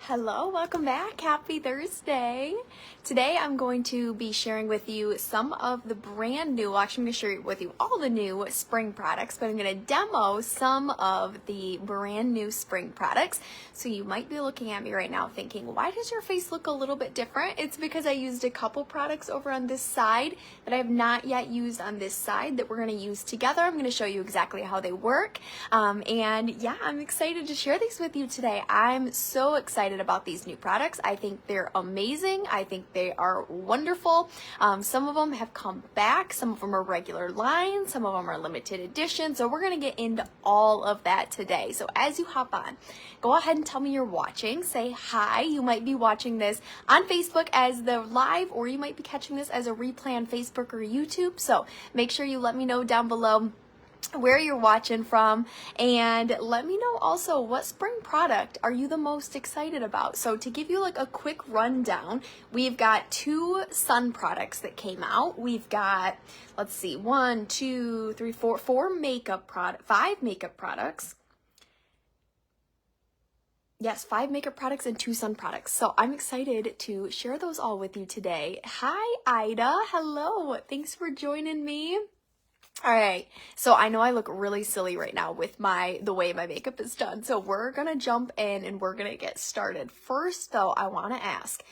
Hello, welcome back. Happy Thursday. Today I'm going to be sharing with you some of the brand new, actually I'm going to share with you all the new spring products, but I'm going to demo some of the brand new spring products. So you might be looking at me right now thinking, why does your face look a little bit different? It's because I used a couple products over on this side that I have not yet used on this side that we're going to use together. I'm going to show you exactly how they work. And yeah, I'm excited to share these with you today. I'm so excited about these new products. I think they're amazing. I think they are wonderful. Some of them have come back. Some of them are regular lines. Some of them are limited edition. So we're going to get into all of that today. So as you hop on, go ahead and tell me you're watching. Say hi. You might be watching this on Facebook as the live, or you might be catching this as a replay on Facebook or YouTube. So make sure you let me know down below where you're watching from, and let me know also what spring product are you the most excited about. So to give you like a quick rundown, we've got 2 sun products that came out. We've got, let's see, 1, 2, 3, 4, 5 makeup products. Yes, 5 makeup products and 2 sun products. So I'm excited to share those all with you today. Hi, Ida. Hello. Thanks for joining me. All right, so I know I look really silly right now with the way my makeup is done. So we're gonna jump in and we're gonna get started. First though, I wanna ask,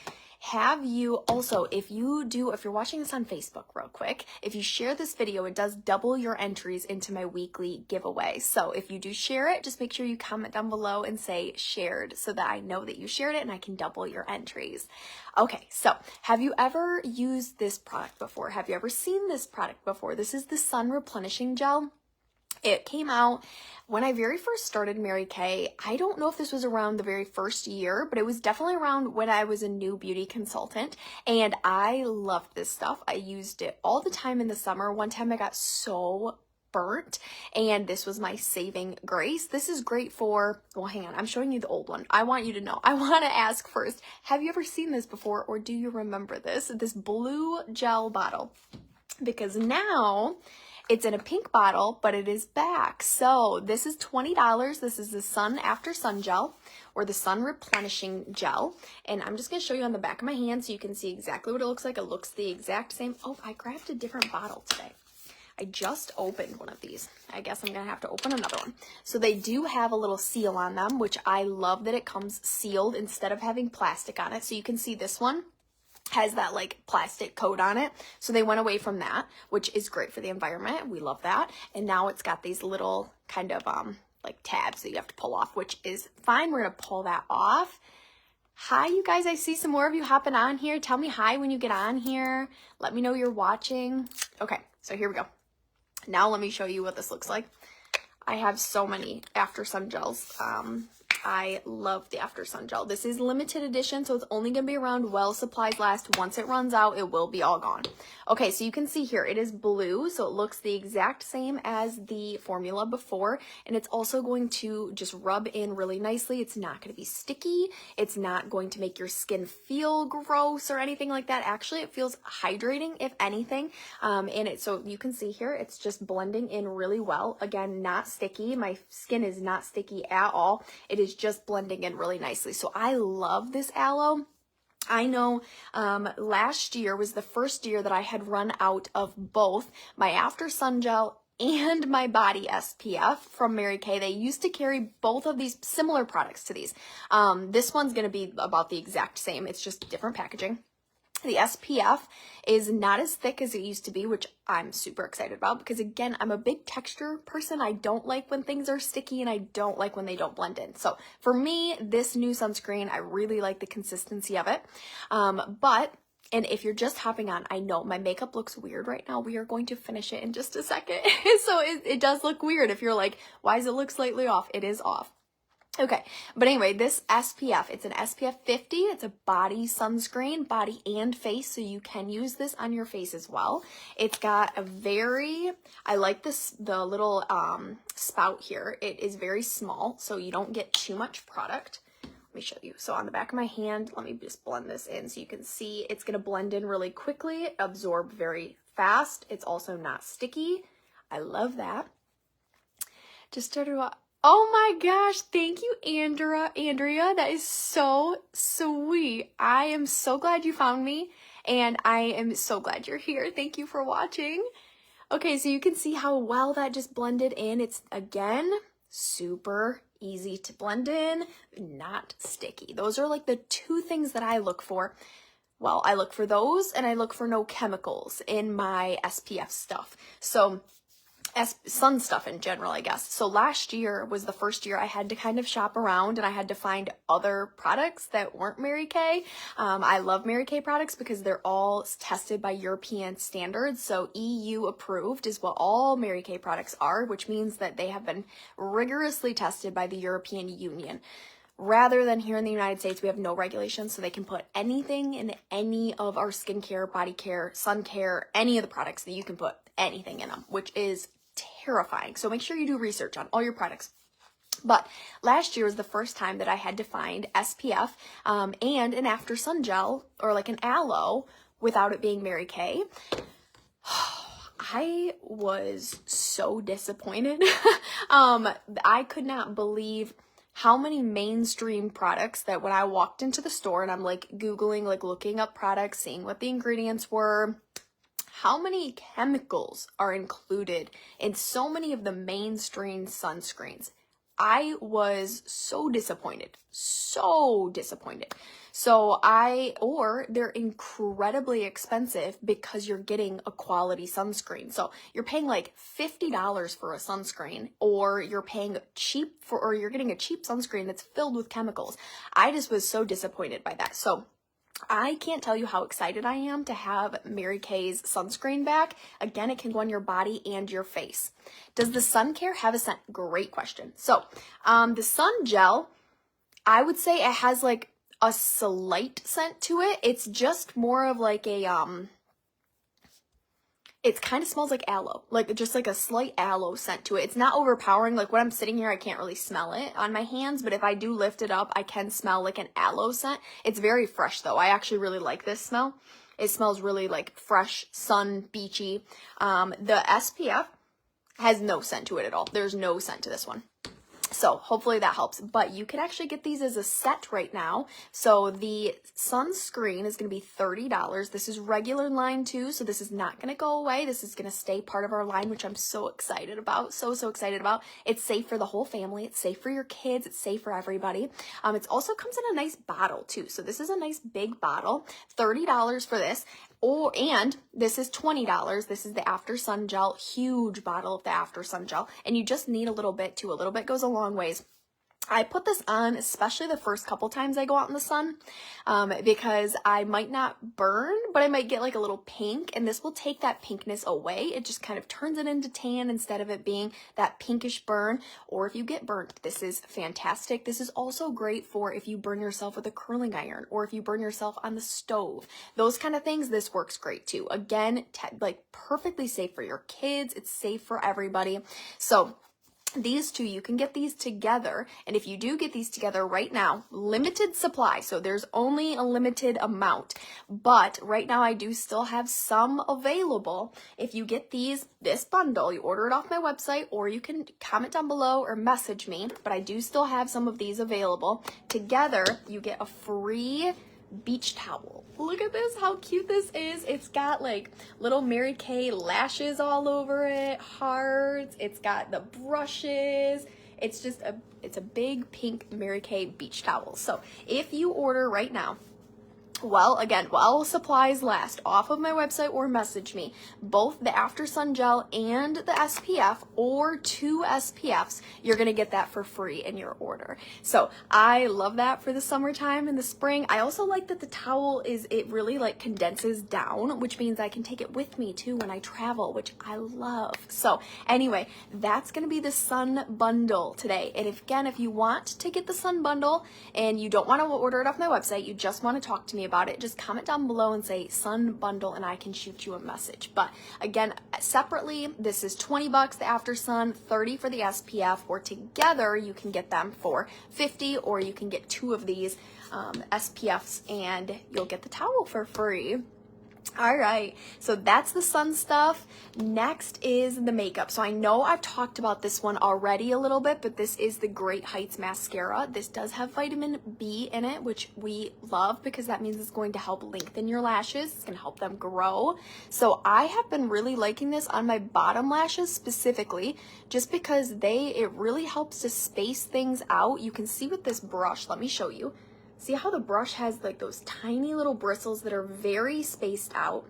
have you also, if you're watching this on Facebook real quick, if you share this video, it does double your entries into my weekly giveaway. So if you do share it, just make sure you comment down below and say shared so that I know that you shared it and I can double your entries. Okay, so have you ever used this product before? Have you ever seen this product before? This is the Sun Replenishing Gel. It came out when I very first started Mary Kay. I don't know if this was around the very first year, but it was definitely around when I was a new beauty consultant, and I loved this stuff. I used it all the time in the summer. One time I got so burnt, and this was my saving grace. This is great for, well, hang on, I'm showing you the old one. I want you to know. I want to ask first, have you ever seen this before, or do you remember this blue gel bottle? Because now it's in a pink bottle, but it is back. So this is $20. This is the Sun After Sun Gel, or the Sun Replenishing Gel. And I'm just going to show you on the back of my hand so you can see exactly what it looks like. It looks the exact same. Oh, I grabbed a different bottle today. I just opened one of these. I guess I'm going to have to open another one. So they do have a little seal on them, which I love that it comes sealed instead of having plastic on it. So you can see this one has that like plastic coat on it. So they went away from that, which is great for the environment. We love that. And now it's got these little kind of like tabs that you have to pull off, which is fine. We're going to pull that off. Hi, you guys. I see some more of you hopping on here. Tell me hi when you get on here. Let me know you're watching. Okay, so here we go. Now let me show you what this looks like. I have so many After Sun gels. I love the After Sun Gel. This is limited edition, so it's only going to be around while supplies last. Once it runs out, it will be all gone. Okay, so you can see here, it is blue, so it looks the exact same as the formula before, and it's also going to just rub in really nicely. It's not going to be sticky. It's not going to make your skin feel gross or anything like that. Actually, it feels hydrating, if anything, so you can see here, it's just blending in really well. Again, not sticky. My skin is not sticky at all. It is just blending in really nicely. So I love this aloe. I know last year was the first year that I had run out of both my After Sun Gel and my body SPF from Mary Kay. They used to carry both of these similar products to these. This one's going to be about the exact same. It's just different packaging. The SPF is not as thick as it used to be, which I'm super excited about because, again, I'm a big texture person. I don't like when things are sticky, and I don't like when they don't blend in. So for me, this new sunscreen, I really like the consistency of it. And if you're just hopping on, I know my makeup looks weird right now. We are going to finish it in just a second. So it does look weird if you're like, why does it look slightly off? It is off. Okay, but anyway, this SPF, it's an SPF 50. It's a body sunscreen, body and face, so you can use this on your face as well. It's got I like the little spout here. It is very small, so you don't get too much product. Let me show you. So on the back of my hand, let me just blend this in so you can see it's going to blend in really quickly, absorb very fast. It's also not sticky. I love that. Just started Oh my gosh, thank you, Andrea, that is so sweet. I am so glad you found me, and I am so glad you're here. Thank you for watching. Okay, so you can see how well that just blended in. It's, again, super easy to blend in, not sticky. Those are like the two things that I look for. Well, I look for those, and I look for no chemicals in my SPF stuff. So sun stuff in general, I guess. So last year was the first year I had to kind of shop around, and I had to find other products that weren't Mary Kay. I love Mary Kay products because they're all tested by European standards. So EU approved is what all Mary Kay products are, which means that they have been rigorously tested by the European Union. Rather than here in the United States, we have no regulations, so they can put anything in any of our skincare, body care, sun care, any of the products that you can put anything in them, which is terrifying. So make sure you do research on all your products. But last year was the first time that I had to find SPF and an after sun gel or like an aloe without it being Mary Kay. I was so disappointed. I could not believe how many mainstream products that when I walked into the store and I'm like Googling, like looking up products, seeing what the ingredients were, how many chemicals are included in so many of the mainstream sunscreens. I was so disappointed, so disappointed. Or they're incredibly expensive because you're getting a quality sunscreen. So you're paying like $50 for a sunscreen, or you're paying or you're getting a cheap sunscreen that's filled with chemicals. I just was so disappointed by that. So I can't tell you how excited I am to have Mary Kay's sunscreen back. Again, it can go on your body and your face. Does the sun care have a scent? Great question. So, the sun gel, I would say it has like a slight scent to it. It's just more of like a, it kind of smells like aloe, like just like a slight aloe scent to it. It's not overpowering. Like when I'm sitting here, I can't really smell it on my hands, but if I do lift it up, I can smell like an aloe scent. It's very fresh though. I actually really like this smell. It smells really like fresh, sun, beachy. The SPF has no scent to it at all. There's no scent to this one. So hopefully that helps, but you can actually get these as a set right now. So the sunscreen is going to be $30. This is regular line too, so this is not going to go away. This is going to stay part of our line, which I'm so excited about, so excited about. It's safe for the whole family. It's safe for your kids. It's safe for everybody. It also comes in a nice bottle too. So this is a nice big bottle, $30 for this. And this is $20. This is the After Sun Gel, huge bottle of the After Sun Gel, and you just need a little bit too. A little bit goes a long ways. I put this on, especially the first couple times I go out in the sun, because I might not burn, but I might get like a little pink, and this will take that pinkness away. It just kind of turns it into tan instead of it being that pinkish burn. Or if you get burnt, this is fantastic. This is also great for if you burn yourself with a curling iron, or if you burn yourself on the stove. Those kind of things, this works great too. Again, like perfectly safe for your kids. It's safe for everybody. So these two, you can get these together, and if you do get these together right now, limited supply, so there's only a limited amount, but right now I do still have some available. If you get this bundle, you order it off my website, or you can comment down below or message me, but I do still have some of these available. Together, you get a free beach towel. Look at this, how cute this is. It's got like little Mary Kay lashes all over it, hearts, it's got the brushes. It's just it's a big pink Mary Kay beach towel. So if you order right now, while supplies last, off of my website or message me, both the After Sun Gel and the SPF, or 2 SPFs, you're going to get that for free in your order. So I love that for the summertime and the spring. I also like that the towel it really like condenses down, which means I can take it with me too when I travel, which I love. So anyway, that's going to be the sun bundle today. And if you want to get the sun bundle and you don't want to order it off my website, you just want to talk to me about it, just comment down below and say sun bundle and I can shoot you a message. But again, separately, this is $20 the After Sun, $30 for the SPF, or together you can get them for $50, or you can get 2 of these SPFs and you'll get the towel for free. All right, so that's the sun stuff. Next is the makeup. So I know I've talked about this one already a little bit, but this is the Great Heights Mascara. This does have vitamin B in it, which we love because that means it's going to help lengthen your lashes. It's going to help them grow. So I have been really liking this on my bottom lashes specifically, just because it really helps to space things out. You can see with this brush, let me show you. See how the brush has like those tiny little bristles that are very spaced out.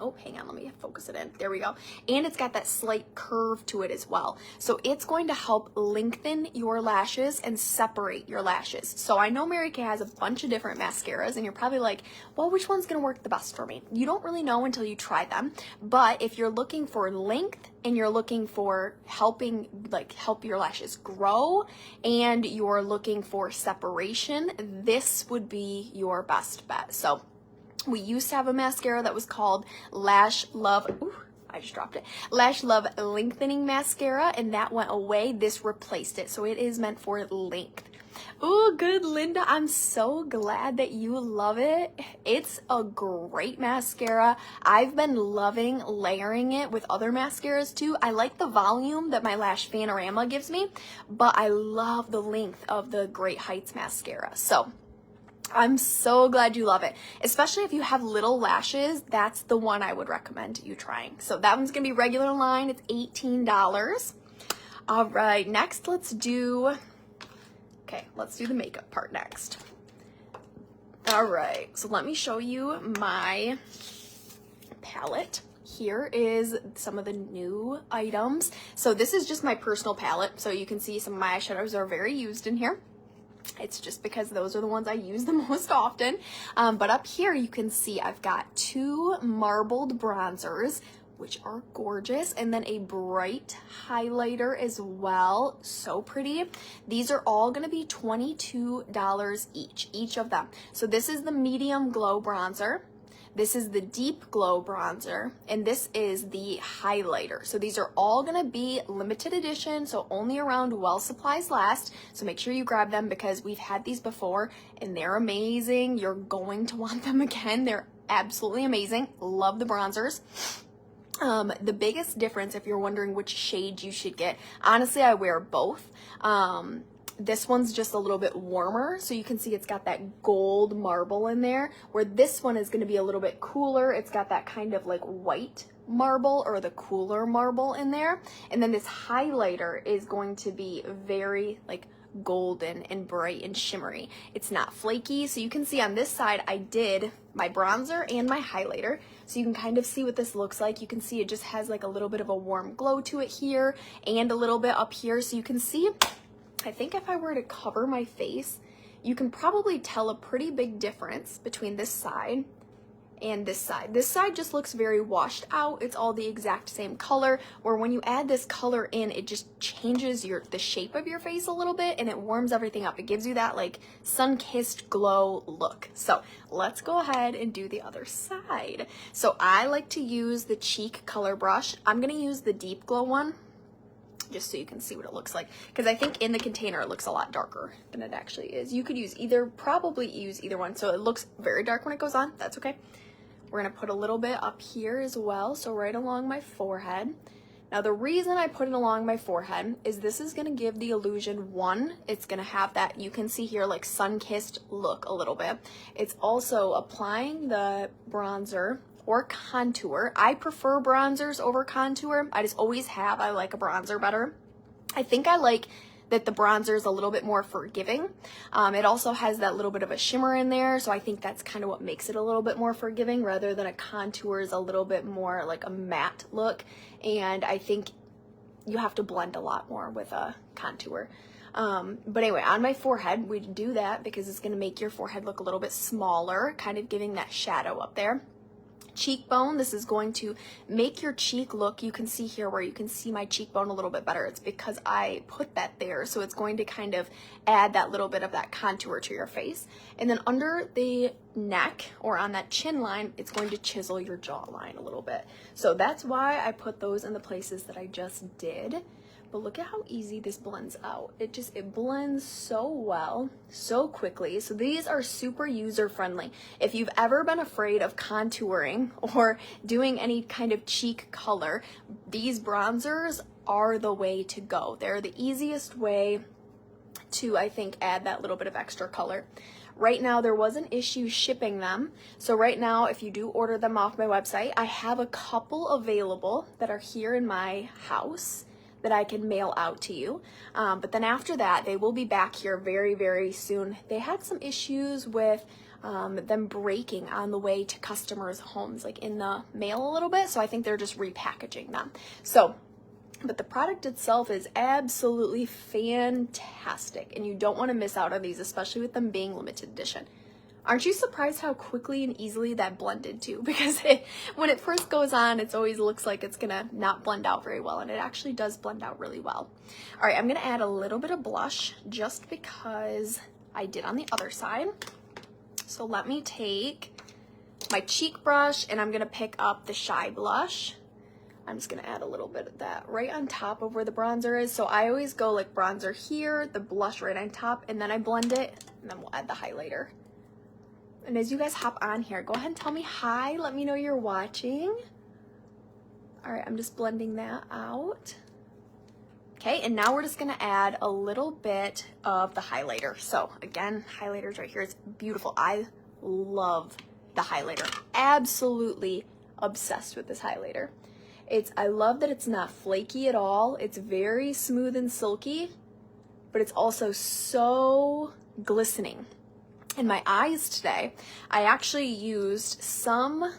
Oh, hang on, let me focus it in. There we go. And it's got that slight curve to it as well. So it's going to help lengthen your lashes and separate your lashes. So I know Mary Kay has a bunch of different mascaras, and you're probably like, well, which one's gonna work the best for me? You don't really know until you try them. But if you're looking for length and you're looking for help your lashes grow, and you're looking for separation, this would be your best bet. So we used to have a mascara that was called Lash Love, ooh, I just dropped it, Lash Love Lengthening Mascara, and that went away. This replaced it, so it is meant for length. Oh, good, Linda. I'm so glad that you love it. It's a great mascara. I've been loving layering it with other mascaras too. I like the volume that my Lash Panorama gives me, but I love the length of the Great Heights Mascara. So I'm so glad you love it, especially if you have little lashes. That's the one I would recommend you trying. So that one's gonna be regular line. It's $18. All right, next let's do the makeup part next. All right, so let me show you my palette. Here is some of the new items. So this is just my personal palette. So you can see some of my eyeshadows are very used in here. It's just because those are the ones I use the most often. But up here you can see I've got 2 marbled bronzers, which are gorgeous, and then a bright highlighter as well. So pretty. These are all gonna be $22 each of them. So this is the medium glow bronzer. This is the deep glow bronzer, and this is the highlighter. So these are all gonna be limited edition, so only around while supplies last. So make sure you grab them because we've had these before and they're amazing. You're going to want them again. They're absolutely amazing. Love the bronzers. The biggest difference, if you're wondering which shade you should get, honestly, I wear both. This one's just a little bit warmer, so you can see it's got that gold marble in there, where this one is going to be a little bit cooler. It's got that kind of like white marble or the cooler marble in there. And then this highlighter is going to be very like golden and bright and shimmery. It's not flaky, so you can see on this side I did my bronzer and my highlighter, so you can kind of see what this looks like. You can see it just has like a little bit of a warm glow to it here and a little bit up here, so you can see, I think if I were to cover my face, you can probably tell a pretty big difference between this side and this side. This side just looks very washed out. It's all the exact same color, or when you add this color in, it just changes the shape of your face a little bit, and it warms everything up. It gives you that like sun-kissed glow look. So let's go ahead and do the other side. So I like to use the cheek color brush. I'm gonna use the deep glow one, just so you can see what it looks like, because I think in the container it looks a lot darker than it actually is. You could probably use either one, so it looks very dark when it goes on. That's okay. We're gonna put a little bit up here as well, so right along my forehead. Now the reason I put it along my forehead is this is gonna give the illusion, one, it's gonna have that, you can see here, like sun-kissed look a little bit. It's also applying the bronzer or contour. I prefer bronzers over contour. I just always have. I like a bronzer better. I think I like that the bronzer is a little bit more forgiving. It also has that little bit of a shimmer in there, so I think that's kind of what makes it a little bit more forgiving, rather than a contour is a little bit more like a matte look, and I think you have to blend a lot more with a contour. But anyway, on my forehead, we do that because it's gonna make your forehead look a little bit smaller, kind of giving that shadow up there. Cheekbone, this is going to make your cheek look, you can see here where you can see my cheekbone a little bit better. It's because I put that there, so it's going to kind of add that little bit of that contour to your face. And then under the neck or on that chin line, it's going to chisel your jawline a little bit. So that's why I put those in the places that I just did. but look at how easy this blends out. It blends so well, so quickly. So these are super user friendly. If you've ever been afraid of contouring or doing any kind of cheek color, these bronzers are the way to go. They're the easiest way to, I think, add that little bit of extra color. Right now, there was an issue shipping them. So right now, if you do order them off my website, I have a couple available that are here in my house that I can mail out to you. But then after that, they will be back here very, very soon. They had some issues with them breaking on the way to customers' homes, like in the mail a little bit. So I think they're just repackaging them. But the product itself is absolutely fantastic, and you don't want to miss out on these, especially with them being limited edition. Aren't you surprised how quickly and easily that blended too? Because when it first goes on, it always looks like it's gonna not blend out very well, and it actually does blend out really well. All right, I'm gonna add a little bit of blush just because I did on the other side. So let me take my cheek brush, and I'm gonna pick up the Shy blush. I'm just gonna add a little bit of that right on top of where the bronzer is. So I always go like bronzer here, the blush right on top, and then I blend it, and then we'll add the highlighter. And as you guys hop on here, go ahead and tell me hi. Let me know you're watching. All right, I'm just blending that out. Okay, and now we're just gonna add a little bit of the highlighter. So again, highlighter's right here. It's beautiful. I love the highlighter. Absolutely obsessed with this highlighter. I love that it's not flaky at all. It's very smooth and silky, but it's also so glistening. In my eyes today, I actually used some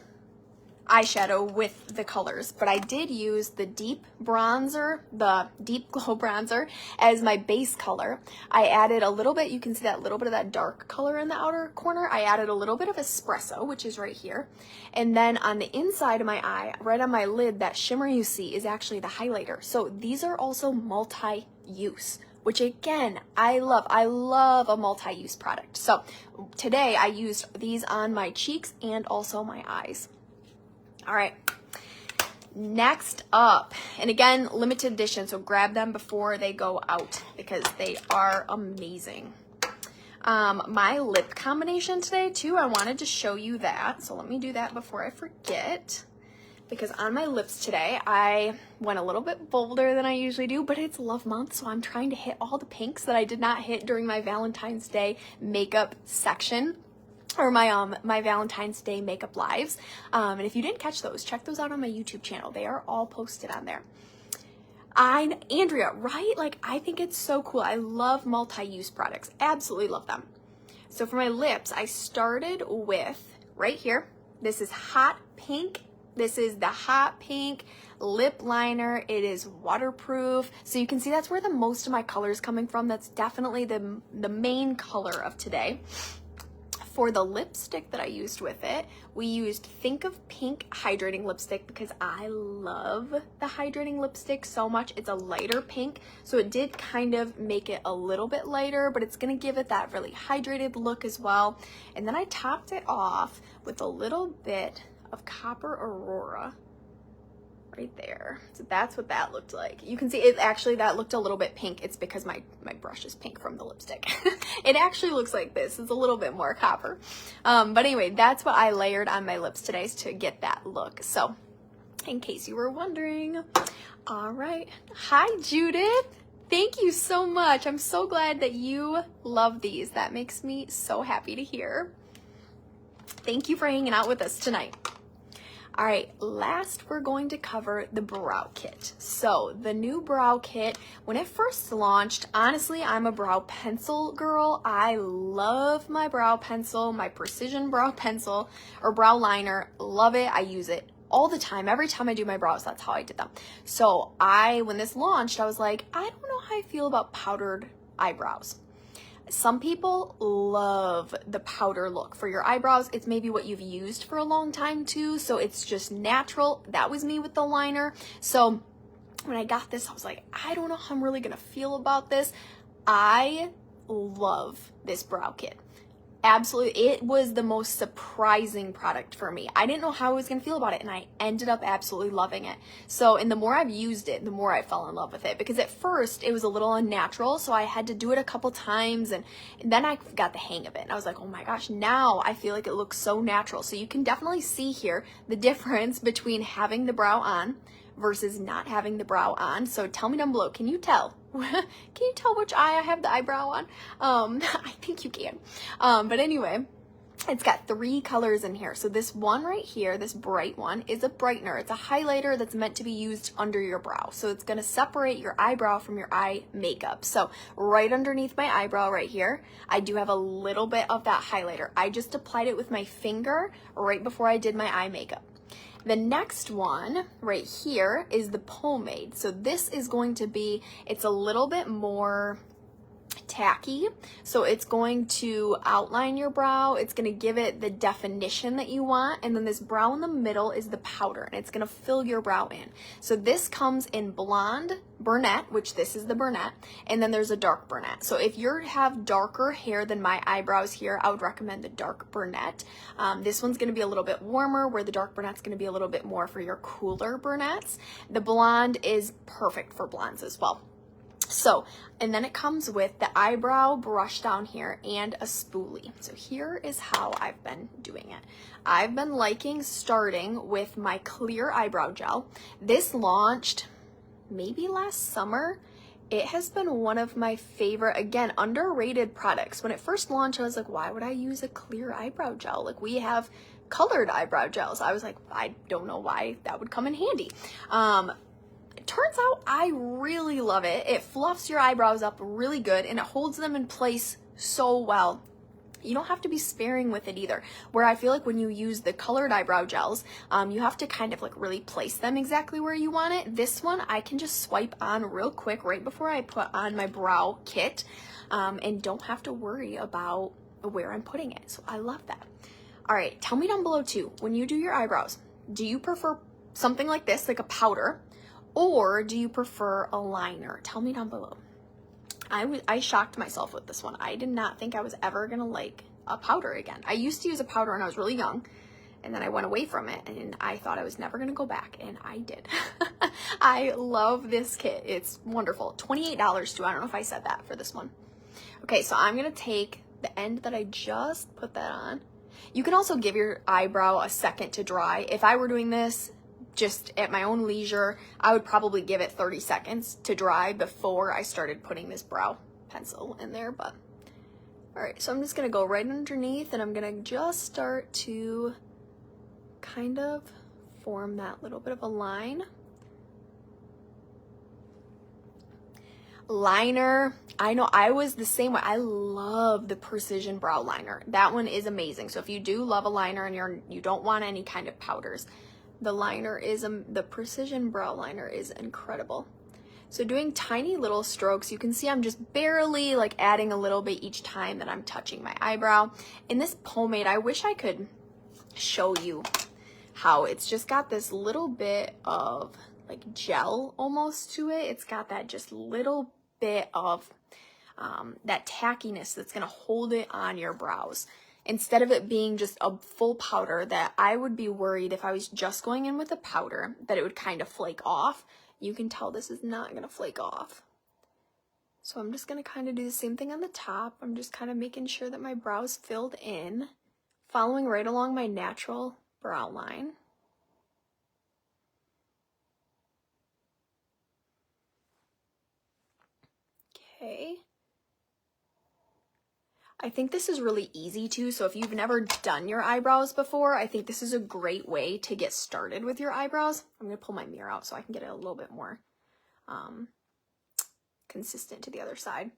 eyeshadow with the colors, but I did use the deep bronzer, the deep glow bronzer as my base color. I added a little bit, you can see that little bit of that dark color in the outer corner. I added a little bit of espresso, which is right here. And then on the inside of my eye, right on my lid, that shimmer you see is actually the highlighter. So these are also multi-use, which again, I love. I love a multi-use product. So today I used these on my cheeks and also my eyes. All right, next up, and again, limited edition, so grab them before they go out because they are amazing. My lip combination today too, I wanted to show you that, so let me do that before I forget, because on my lips today, I went a little bit bolder than I usually do, but it's love month, so I'm trying to hit all the pinks that I did not hit during my Valentine's Day makeup section, or my Valentine's Day makeup lives. And if you didn't catch those, check those out on my YouTube channel. They are all posted on there. Andrea, right? Like, I think it's so cool. I love multi-use products. Absolutely love them. So for my lips, I started with right here. This is Hot Pink. This is the Hot Pink lip liner. It is waterproof. So you can see that's where the most of my color is coming from. That's definitely the main color of today. For the lipstick that I used with it, we used Think of Pink hydrating lipstick because I love the hydrating lipstick so much. It's a lighter pink, so it did kind of make it a little bit lighter, but it's gonna give it that really hydrated look as well. And then I topped it off with a little bit of Copper Aurora right there. So that's what that looked like. You can see it actually, that looked a little bit pink. It's because my brush is pink from the lipstick. It actually looks like this. It's a little bit more copper. But anyway, that's what I layered on my lips today to get that look. So in case you were wondering. All right. Hi, Judith. Thank you so much. I'm so glad that you love these. That makes me so happy to hear. Thank you for hanging out with us tonight. All right, last we're going to cover the brow kit. So the new brow kit, when it first launched, honestly, I'm a brow pencil girl. I love my brow pencil, my precision brow pencil or brow liner. Love it. I use it all the time. Every time I do my brows, that's how I did them. So when this launched, I was like, I don't know how I feel about powdered eyebrows. Some people love the powder look for your eyebrows. It's maybe what you've used for a long time too, so it's just natural. That was me with the liner. So when I got this, I was like, I don't know how I'm really gonna feel about this. I love this brow kit. Absolutely. It was the most surprising product for me. I didn't know how I was going to feel about it, and I ended up absolutely loving it. So, and the more I've used it, the more I fell in love with it, because at first it was a little unnatural. So I had to do it a couple times, and then I got the hang of it. And I was like, oh my gosh, now I feel like it looks so natural. So you can definitely see here the difference between having the brow on versus not having the brow on. So tell me down below, can you tell? Can you tell which eye I have the eyebrow on? I think you can. But anyway, it's got 3 colors in here. So this one right here, this bright one, is a brightener. It's a highlighter that's meant to be used under your brow. So it's going to separate your eyebrow from your eye makeup. So right underneath my eyebrow right here, I do have a little bit of that highlighter. I just applied it with my finger right before I did my eye makeup. The next one right here is the pomade. So this is going to be, it's a little bit more tacky, so it's going to outline your brow, it's going to give it the definition that you want, and then this brow in the middle is the powder, and it's going to fill your brow in. So this comes in blonde, brunette, which this is the brunette, and then there's a dark brunette. So if you have darker hair than my eyebrows here, I would recommend the dark brunette. This one's going to be a little bit warmer, where the dark brunette's going to be a little bit more for your cooler brunettes. The blonde is perfect for blondes as well. So, and then it comes with the eyebrow brush down here and a spoolie. So here is how I've been doing it. I've been liking starting with my clear eyebrow gel. This launched maybe last summer. It has been one of my favorite, again, underrated products. When it first launched, I was like, why would I use a clear eyebrow gel? Like, we have colored eyebrow gels. I was like, I don't know why that would come in handy. It turns out I really love it. It fluffs your eyebrows up really good, and it holds them in place so well. You don't have to be sparing with it either, where I feel like when you use the colored eyebrow gels, you have to kind of like really place them exactly where you want it. This one, I can just swipe on real quick right before I put on my brow kit, and don't have to worry about where I'm putting it. So I love that. All right, tell me down below too, when you do your eyebrows, do you prefer something like this, like a powder, or do you prefer a liner? Tell me down below. I shocked myself with this one. I did not think I was ever gonna like a powder again. I used to use a powder when I was really young, and then I went away from it, and I thought I was never gonna go back, and I did. I love this kit. It's wonderful. $28 too. I don't know if I said that for this one. Okay, so I'm gonna take the end that I just put that on. You can also give your eyebrow a second to dry. If I were doing this just at my own leisure, I would probably give it 30 seconds to dry before I started putting this brow pencil in there. But all right, so I'm just gonna go right underneath, and I'm gonna just start to kind of form that little bit of a line. Liner, I know I was the same way. I love the Precision Brow Liner. That one is amazing. So if you do love a liner and you don't want any kind of powders, the liner is, the Precision Brow Liner is incredible. So doing tiny little strokes, you can see I'm just barely like adding a little bit each time that I'm touching my eyebrow. In this pomade, I wish I could show you how it's just got this little bit of like gel almost to it. It's got that just little bit of that tackiness that's gonna hold it on your brows, instead of it being just a full powder that I would be worried if I was just going in with a powder that it would kind of flake off. You can tell this is not gonna flake off. So I'm just gonna kind of do the same thing on the top. I'm just kind of making sure that my brow's filled in, following right along my natural brow line. Okay. I think this is really easy too, so if you've never done your eyebrows before, I think this is a great way to get started with your eyebrows. I'm going to pull my mirror out so I can get it a little bit more consistent to the other side.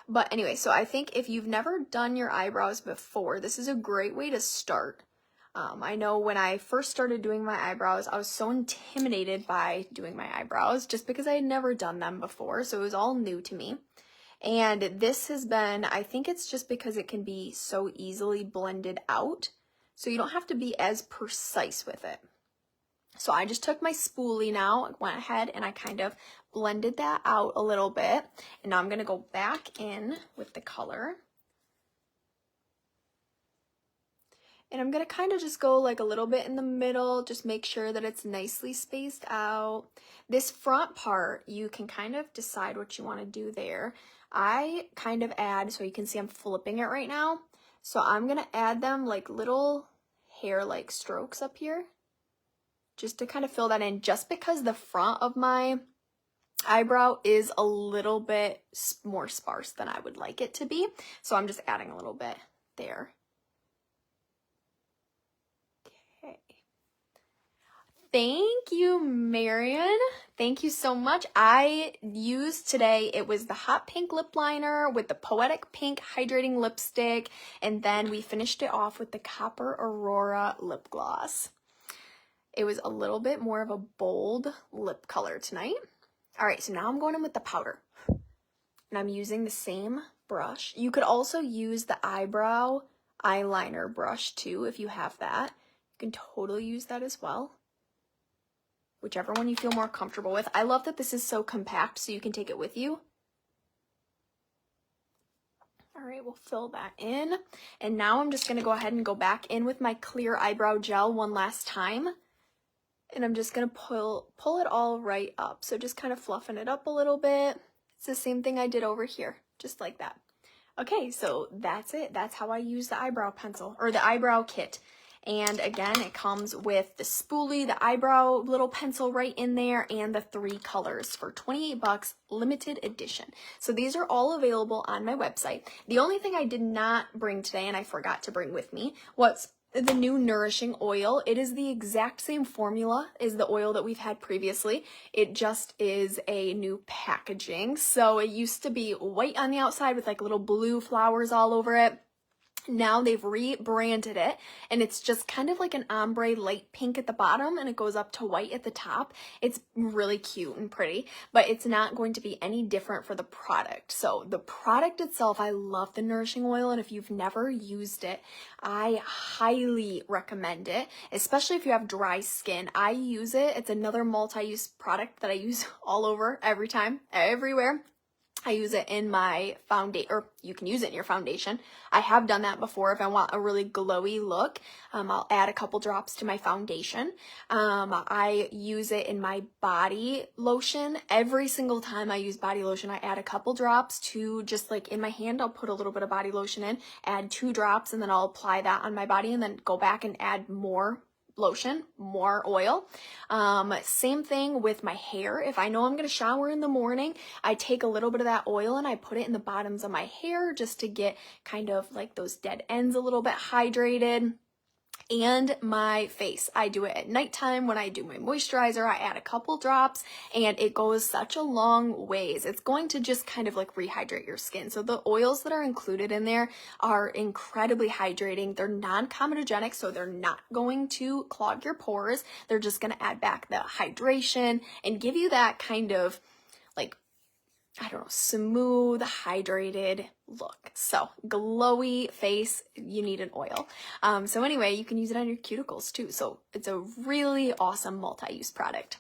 But anyway, so I think if you've never done your eyebrows before, this is a great way to start. I know when I first started doing my eyebrows, I was so intimidated by doing my eyebrows just because I had never done them before, so it was all new to me. And this has been, I think it's just because it can be so easily blended out, so you don't have to be as precise with it. So I just took my spoolie now, went ahead and I kind of blended that out a little bit. And now I'm going to go back in with the color. And I'm gonna kind of just go like a little bit in the middle, just make sure that it's nicely spaced out. This front part, you can kind of decide what you want to do there. I kind of add, so you can see I'm flipping it right now. So I'm gonna add them like little hair-like strokes up here, just to kind of fill that in, just because the front of my eyebrow is a little bit more sparse than I would like it to be. So I'm just adding a little bit there. Thank you, Marion. Thank you so much. I used today, it was the hot pink lip liner with the poetic pink hydrating lipstick, and then we finished it off with the Copper Aurora lip gloss. It was a little bit more of a bold lip color tonight. All right, so now I'm going in with the powder, and I'm using the same brush. You could also use the eyebrow eyeliner brush too if you have that. You can totally use that as well. Whichever one you feel more comfortable with. I love that this is so compact so you can take it with you. All right, we'll fill that in. And now I'm just gonna go ahead and go back in with my clear eyebrow gel one last time. And I'm just gonna pull it all right up. So just kind of fluffing it up a little bit. It's the same thing I did over here, just like that. Okay, so that's it. That's how I use the eyebrow pencil, or the eyebrow kit. And again, it comes with the spoolie, the eyebrow little pencil right in there, and the 3 colors for 28 bucks, limited edition. So these are all available on my website. The only thing I did not bring today, and I forgot to bring with me, was the new Nourishing Oil. It is the exact same formula as the oil that we've had previously. It just is a new packaging. So it used to be white on the outside with like little blue flowers all over it. Now they've rebranded it, and it's just kind of like an ombre light pink at the bottom, and it goes up to white at the top. It's really cute and pretty, but it's not going to be any different for the product. So the product itself, I love the Nourishing Oil, and if you've never used it, I highly recommend it, especially if you have dry skin. I use it. It's another multi-use product that I use all over, every time, everywhere. I use it in my foundation, or you can use it in your foundation. I have done that before. If I want a really glowy look, I'll add a couple drops to my foundation. I use it in my body lotion. Every single time I use body lotion, I add a couple drops to, just like in my hand, I'll put a little bit of body lotion in, add 2 drops, and then I'll apply that on my body, and then go back and add more lotion, more oil. Same thing with my hair. If I know I'm going to shower in the morning, I take a little bit of that oil and I put it in the bottoms of my hair just to get kind of like those dead ends a little bit hydrated. And my face, I do it at nighttime when I do my moisturizer. I add a couple drops, and it goes such a long ways. It's going to just kind of like rehydrate your skin. So the oils that are included in there are incredibly hydrating. They're non-comedogenic, so they're not going to clog your pores. They're just going to add back the hydration and give you that kind of like, I don't know, smooth, hydrated look. So glowy face, you need an oil. So anyway, you can use it on your cuticles too. So it's a really awesome multi-use product.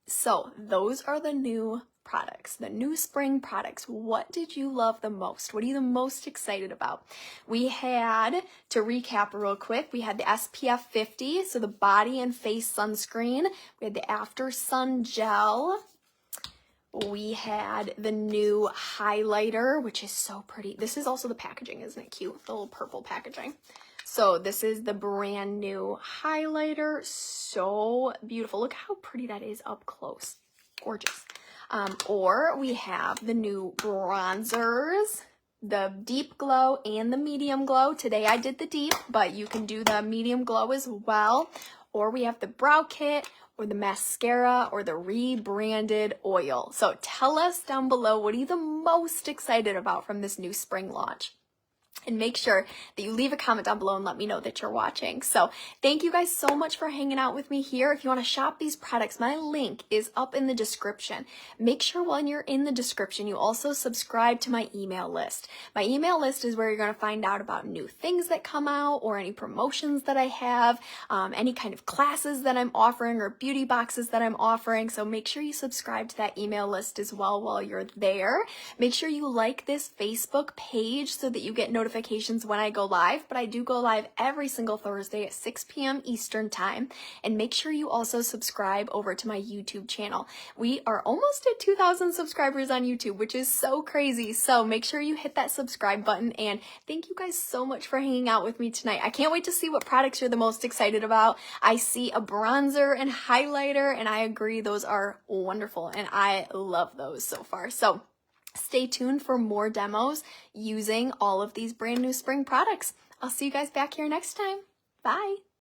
So those are the new products, the new spring products. What did you love the most? What are you the most excited about? We had, to recap real quick, we had the SPF 50, so the body and face sunscreen. We had the After Sun Gel. We had the new highlighter, which is so pretty. This is also the packaging, isn't it cute? The little purple packaging. So this is the brand new highlighter. So beautiful. Look how pretty that is up close. Gorgeous. Or we have the new bronzers, the deep glow and the medium glow. Today I did the deep, but you can do the medium glow as well. Or we have the brow kit, or the mascara, or the rebranded oil. So tell us down below, what are you the most excited about from this new spring launch? And make sure that you leave a comment down below and let me know that you're watching. So thank you guys so much for hanging out with me here. If you want to shop these products, my link is up in the description. Make sure when you're in the description, you also subscribe to my email list. My email list is where you're going to find out about new things that come out, or any promotions that I have, any kind of classes that I'm offering, or beauty boxes that I'm offering. So make sure you subscribe to that email list as well while you're there. Make sure you like this Facebook page so that you get notifications notifications when I go live, but I do go live every single Thursday at 6 p.m. Eastern time. And make sure you also subscribe over to my YouTube channel. We are almost at 2,000 subscribers on YouTube, which is so crazy. So make sure you hit that subscribe button, and thank you guys so much for hanging out with me tonight. I can't wait to see what products you're the most excited about. I see a bronzer and highlighter, and I agree, those are wonderful, and I love those so far. So stay tuned for more demos using all of these brand new spring products. I'll see you guys back here next time. Bye.